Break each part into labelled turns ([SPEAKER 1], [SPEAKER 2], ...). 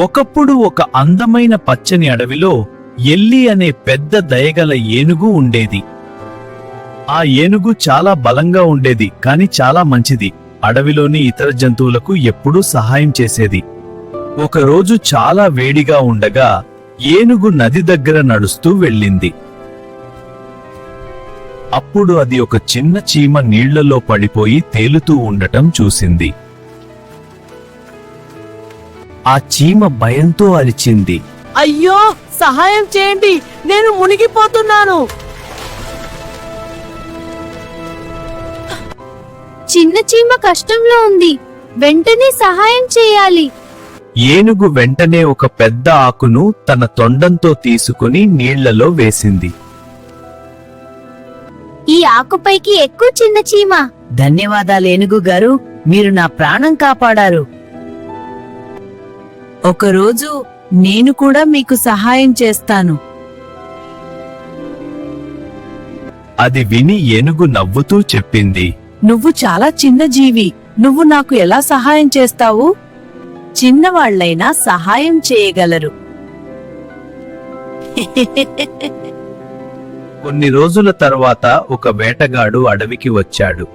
[SPEAKER 1] ఒకప్పుడు ఒక అందమైన పచ్చని అడవిలో ఎల్లి అనే పెద్ద దయగల ఏనుగు ఉండేది. ఆ ఏనుగు చాలా బలంగా ఉండేది, కాని చాలా మంచిది. అడవిలోని ఇతర జంతువులకు ఎప్పుడూ సహాయం చేసేది. ఒకరోజు చాలా వేడిగా ఉండగా ఏనుగు నది దగ్గర నడుస్తూ వెళ్ళింది. అప్పుడు అది ఒక చిన్న చీమ నీళ్లలో పడిపోయి తేలుతూ ఉండటం చూసింది. ఆ చీమ భయంతో అరిచింది,
[SPEAKER 2] అయ్యో, సహాయం చేయండి, నేను మునిగిపోతున్నాను.
[SPEAKER 3] చిన్న చీమ కష్టంలో ఉంది, వెంటనే సహాయం చేయాలి.
[SPEAKER 1] ఏనుగు వెంటనే ఒక పెద్ద ఆకును తన తొండంతో తీసుకుని నీళ్లలో వేసింది.
[SPEAKER 3] ఈ ఆకుపైకి ఎక్కువ చిన్న చీమ.
[SPEAKER 2] ధన్యవాదాలు ఏనుగు గారు, మీరు నా ప్రాణం కాపాడారు. ఒకరోజు నేను కూడా మీకు సహాయం చేస్తాను.
[SPEAKER 1] అది విని ఏనుగు నవ్వుతూ చెప్పింది,
[SPEAKER 2] నువ్వు చాలా చిన్న జీవి, నువ్వు నాకు ఎలా సహాయం చేస్తావు? చిన్నవాళ్లైనా సహాయం చేయగలరు.
[SPEAKER 1] కొన్ని రోజుల తర్వాత ఒక వేటగాడు అడవికి వచ్చాడు.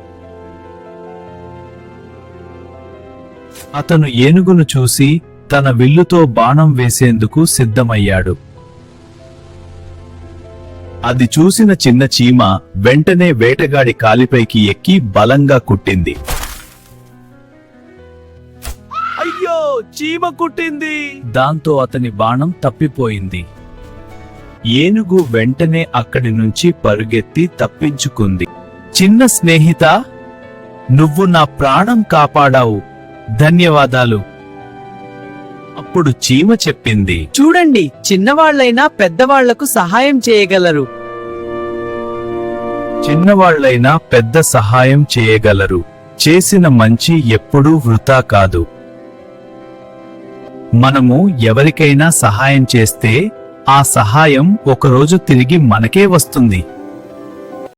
[SPEAKER 1] అతను ఏనుగును చూసి తన విల్లుతో బాణం వేసేందుకు సిద్ధమయ్యాడు. అది చూసిన చిన్న చీమ వెంటనే వేటగాడి కాలిపైకి ఎక్కి బలంగా కుట్టింది. అయ్యో, చీమ కుట్టింది! దాంతో అతని బాణం తప్పిపోయింది. ఏనుగు వెంటనే అక్కడి నుంచి పరుగెత్తి తప్పించుకుంది. చిన్న స్నేహిత, నువ్వు నా ప్రాణం కాపాడావు, ధన్యవాదాలు. అప్పుడు చీమ చెప్పింది,
[SPEAKER 2] చూడండి, చిన్నవాళ్లైనా పెద్దవాళ్లకు సహాయం చేయగలరు.
[SPEAKER 1] చిన్నవాళ్లైనా పెద్ద సహాయం చేయగలరు. చేసిన మంచి ఎప్పుడూ వృథా కాదు. మనము ఎవరికైనా సహాయం చేస్తే ఆ సహాయం ఒకరోజు తిరిగి మనకే వస్తుంది.